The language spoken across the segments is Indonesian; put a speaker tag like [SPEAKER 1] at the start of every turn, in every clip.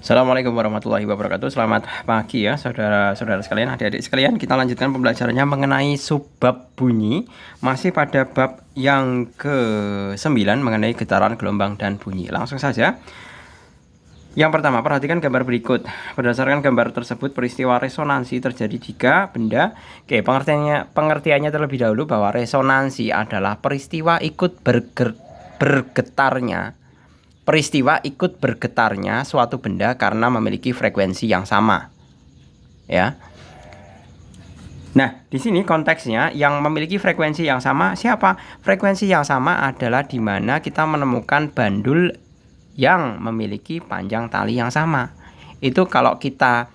[SPEAKER 1] Assalamualaikum warahmatullahi wabarakatuh. Selamat pagi ya saudara-saudara sekalian, adik-adik sekalian. Kita lanjutkan pembelajarannya mengenai subbab bunyi. Masih pada bab yang ke-9 mengenai getaran, gelombang, dan bunyi. Langsung saja. Yang pertama, perhatikan gambar berikut. Berdasarkan gambar tersebut, peristiwa resonansi terjadi jika benda. Oke, pengertiannya terlebih dahulu bahwa resonansi adalah peristiwa ikut bergetarnya. Peristiwa ikut bergetarnya suatu benda karena memiliki frekuensi yang sama. Ya. Nah, di sini konteksnya yang memiliki frekuensi yang sama siapa? Frekuensi yang sama adalah di mana kita menemukan bandul yang memiliki panjang tali yang sama. Itu kalau kita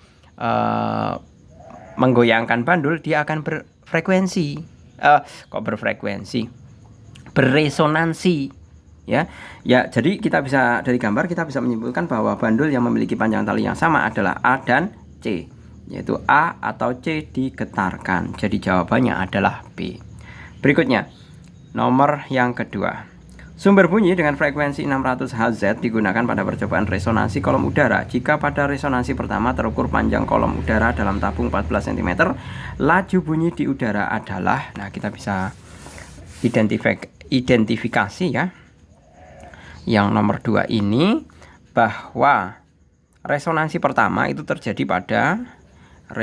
[SPEAKER 1] menggoyangkan bandul, dia akan berresonansi. Ya, jadi kita bisa dari gambar kita bisa menyimpulkan bahwa bandul yang memiliki panjang tali yang sama adalah A dan C, yaitu A atau C digetarkan. Jadi jawabannya adalah B. Berikutnya, nomor yang kedua. Sumber bunyi dengan frekuensi 600 Hz digunakan pada percobaan resonansi kolom udara. Jika pada resonansi pertama terukur panjang kolom udara dalam tabung 14 cm, laju bunyi di udara adalah, nah kita bisa identifikasi ya. Yang nomor 2 ini bahwa resonansi pertama itu terjadi pada L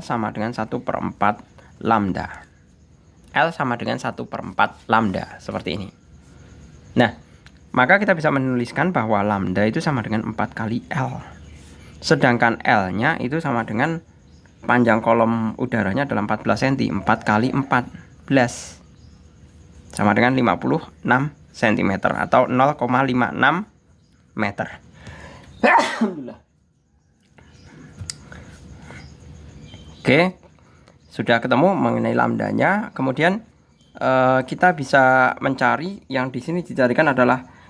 [SPEAKER 1] sama dengan 1/4 lambda. L sama dengan 1/4 lambda, seperti ini. Nah, maka kita bisa menuliskan bahwa lambda itu sama dengan 4 kali L. Sedangkan L-nya itu sama dengan panjang kolom udaranya adalah 14 cm. 4 kali 14 sama dengan 56 cm atau 0,56 meter. Oke, sudah ketemu mengenai lambdanya. Kemudian kita bisa mencari yang di sini dicari adalah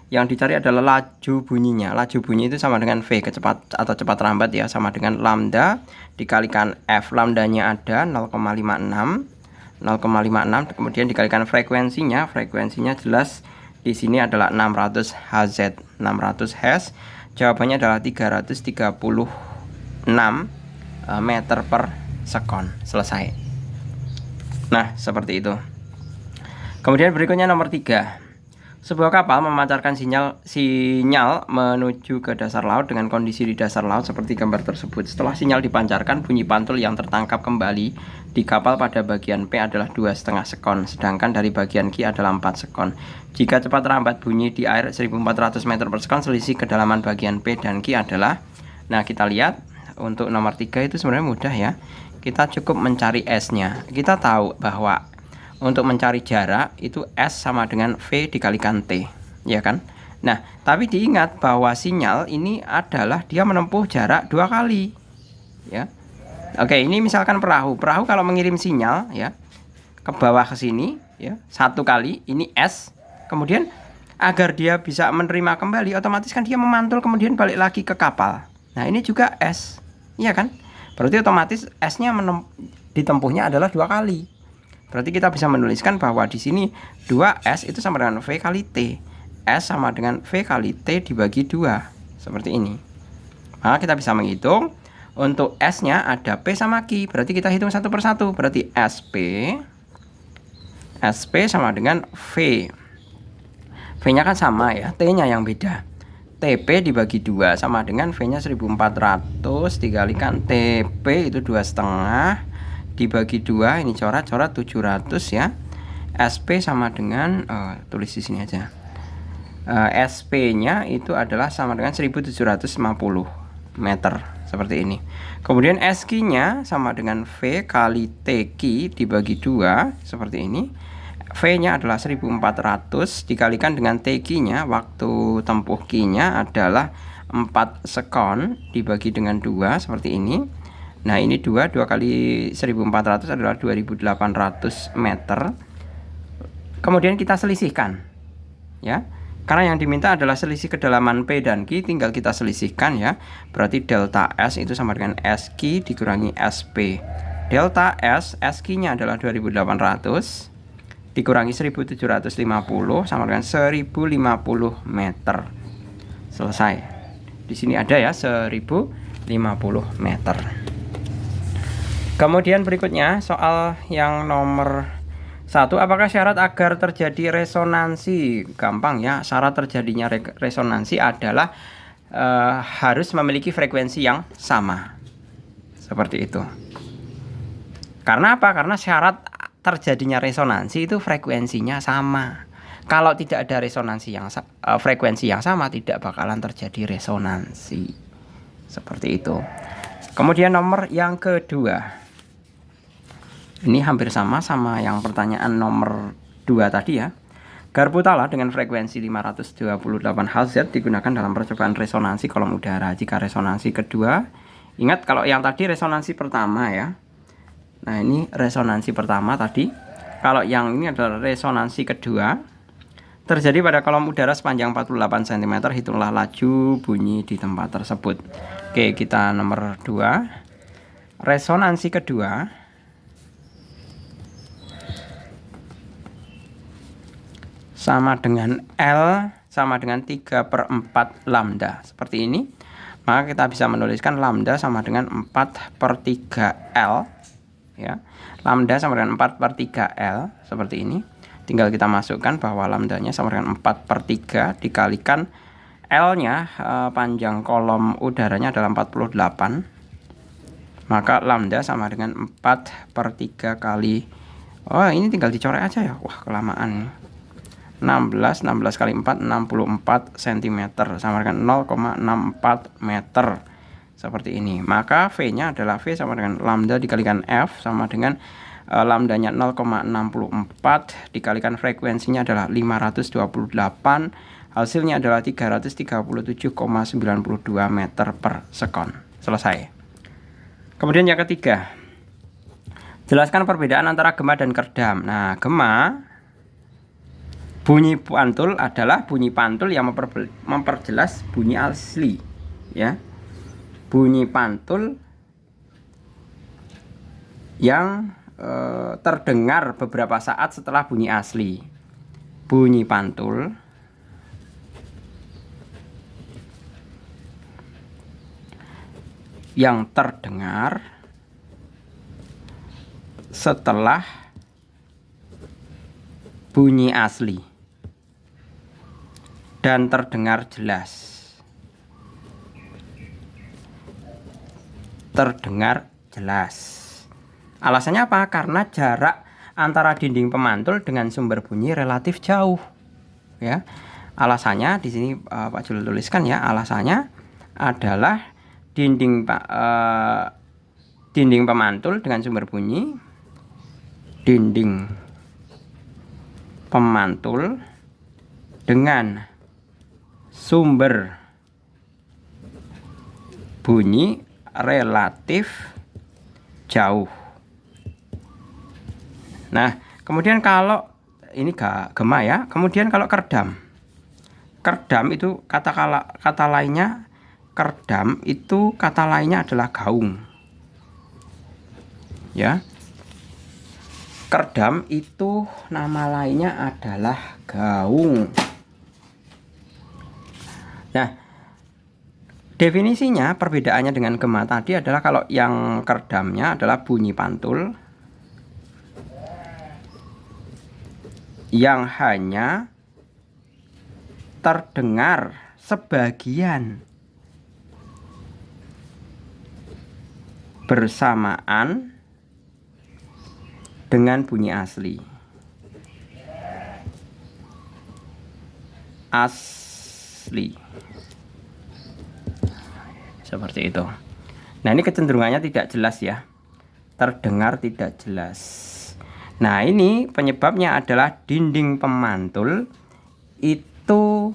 [SPEAKER 1] laju bunyinya. Laju bunyi itu sama dengan V, cepat lambat ya, sama dengan lambda dikalikan F. Lambdanya ada 0,56, kemudian dikalikan frekuensinya. Frekuensinya jelas di sini adalah 600 Hz. 600 Hz. Jawabannya adalah 336 meter per sekon. Selesai. Nah, seperti itu. Kemudian berikutnya nomor 3. Sebuah kapal memancarkan sinyal menuju ke dasar laut dengan kondisi di dasar laut seperti gambar tersebut. Setelah sinyal dipancarkan, bunyi pantul yang tertangkap kembali di kapal pada bagian P adalah 2,5 sekon, sedangkan dari bagian Q adalah 4 sekon. Jika cepat lambat bunyi di air 1400 meter per sekon, selisih kedalaman bagian P dan Q adalah, nah kita lihat untuk nomor 3 itu sebenarnya mudah ya. Kita cukup mencari S-nya. Kita tahu bahwa untuk mencari jarak itu S sama dengan V dikalikan T, ya kan? Nah, tapi diingat bahwa sinyal ini adalah dia menempuh jarak 2 kali, ya. Oke, ini misalkan perahu kalau mengirim sinyal ya ke bawah ke sini ya 1 kali, ini S. Kemudian agar dia bisa menerima kembali, otomatis kan dia memantul kemudian balik lagi ke kapal. Nah, ini juga S, iya kan? Berarti otomatis S-nya ditempuhnya adalah 2 kali. Berarti kita bisa menuliskan bahwa di sini 2S itu sama dengan V kali T. S sama dengan V kali T dibagi 2. Seperti ini. Maka kita bisa menghitung. Untuk S-nya ada P sama Q. Berarti kita hitung satu persatu. Berarti SP sama dengan V. V-nya kan sama ya. T-nya yang beda. TP dibagi 2 sama dengan V-nya 1400 dikalikan TP itu 2,5 dibagi 2, ini coret 700 ya. SP sama dengan tulis di sini aja. SP-nya itu adalah sama dengan 1750 meter seperti ini. Kemudian SQ-nya sama dengan V kali TQ dibagi 2 seperti ini. V-nya adalah 1400 dikalikan dengan TQ-nya, waktu tempuh Q-nya adalah 4 sekon dibagi dengan 2 seperti ini. Nah, ini 2 kali 1400 adalah 2800 meter. Kemudian kita selisihkan ya. Karena yang diminta adalah selisih kedalaman P dan Q, tinggal kita selisihkan ya. Berarti delta S itu sama dengan SQ dikurangi SP. delta S, SQ-nya adalah 2800 dikurangi 1750 sama dengan 1050 meter. Selesai. Di sini ada ya 1050 meter. Kemudian berikutnya soal yang nomor 1, apakah syarat agar terjadi resonansi? Gampang ya, syarat terjadinya resonansi adalah harus memiliki frekuensi yang sama. Seperti itu. Karena apa? Karena syarat terjadinya resonansi itu frekuensinya sama. Kalau tidak ada resonansi yang frekuensi yang sama, tidak bakalan terjadi resonansi. Seperti itu. Kemudian nomor yang kedua. Ini hampir sama yang pertanyaan nomor 2 tadi ya. Garpu tala dengan frekuensi 528 Hz digunakan dalam percobaan resonansi kolom udara. Jika resonansi kedua, ingat kalau yang tadi resonansi pertama ya. Nah, ini resonansi pertama tadi. Kalau yang ini adalah resonansi kedua, terjadi pada kolom udara sepanjang 48 cm. Hitunglah laju bunyi di tempat tersebut. Oke, kita nomor 2. Resonansi kedua sama dengan L sama dengan 3/4 lambda. Seperti ini. Maka kita bisa menuliskan lambda sama dengan 4/3 L. Ya, lambda sama dengan 4/3 L seperti ini. Tinggal kita masukkan bahwa lambdanya sama dengan 4/3 dikalikan L-nya panjang kolom udaranya adalah 48. Maka lambda sama dengan 4/3 kali. Oh, ini tinggal dicoret aja ya. Wah, kelamaan. 16 kali 4 64 cm sama dengan 0,64 meter. Seperti ini. Maka V-nya adalah V sama dengan lambda dikalikan F sama dengan lambdanya 0,64 dikalikan frekuensinya adalah 528. Hasilnya adalah 337,92 meter per sekon. Selesai. Kemudian yang ketiga. Jelaskan perbedaan antara gema dan kerdam. Nah, gema bunyi pantul adalah bunyi pantul yang memperjelas bunyi asli, ya. Bunyi pantul yang terdengar beberapa saat setelah bunyi asli. Bunyi pantul yang terdengar setelah bunyi asli dan terdengar jelas. Terdengar jelas. Alasannya apa? Karena jarak antara dinding pemantul dengan sumber bunyi relatif jauh. Ya. Alasannya di sini Pak Jul tuliskan ya. Alasannya adalah dinding pemantul dengan sumber bunyi, dinding pemantul dengan sumber bunyi relatif jauh. Nah, kemudian kalau ini gema ya. Kemudian kalau kerdam. Kerdam itu kata lainnya adalah gaung. Ya. Kerdam itu nama lainnya adalah gaung. Nah, definisinya perbedaannya dengan gema tadi adalah kalau yang kerdamnya adalah bunyi pantul yang hanya terdengar sebagian bersamaan dengan bunyi asli. Seperti itu. Nah, ini kecenderungannya tidak jelas ya. Terdengar tidak jelas. Nah, ini penyebabnya adalah dinding pemantul itu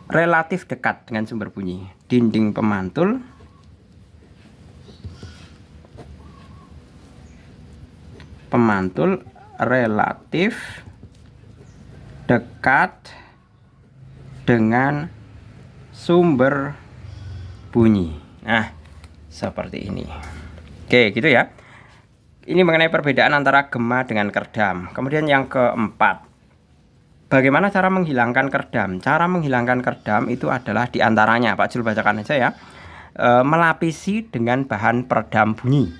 [SPEAKER 1] relatif dekat dengan sumber bunyi. Dinding pemantul relatif dekat dengan sumber bunyi. Nah, seperti ini. Oke. Oke, gitu ya. Ini mengenai perbedaan antara gema dengan kerdam. Kemudian yang keempat, bagaimana cara menghilangkan kerdam? Cara menghilangkan kerdam itu adalah diantaranya, Pak Jul bacakan aja ya. Melapisi dengan bahan peredam bunyi.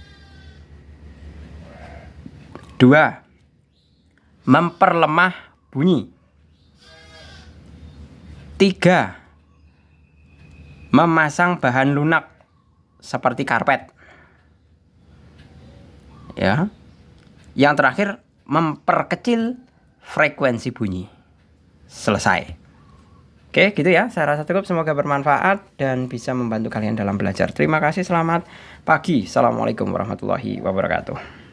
[SPEAKER 1] 2. Memperlemah bunyi. 3. Memasang bahan lunak seperti karpet. Ya. Yang terakhir, memperkecil frekuensi bunyi. Selesai. Oke, gitu ya. Saya rasa cukup. Semoga bermanfaat dan bisa membantu kalian dalam belajar. Terima kasih. Selamat pagi. Assalamualaikum warahmatullahi wabarakatuh.